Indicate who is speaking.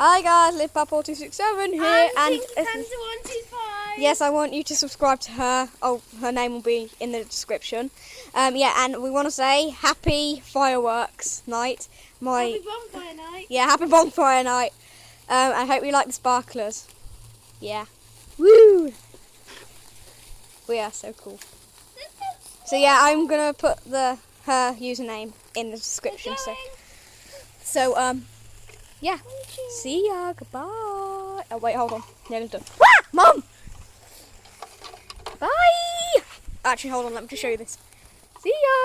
Speaker 1: Hi guys, LivePapa267 here, and
Speaker 2: 125.
Speaker 1: yes, I want you to subscribe to her. Oh, her name will be in the description. Yeah, and we want to say happy fireworks night.
Speaker 2: Happy bonfire night.
Speaker 1: Yeah, happy bonfire night. I hope you like the sparklers. Yeah, woo! We are so cool. So yeah, I'm gonna put her username in the description. So yeah. See ya. Goodbye. Oh wait, hold on. Nearly done. Ah! Mum! Bye! Actually, hold on. Let me just show you this. See ya.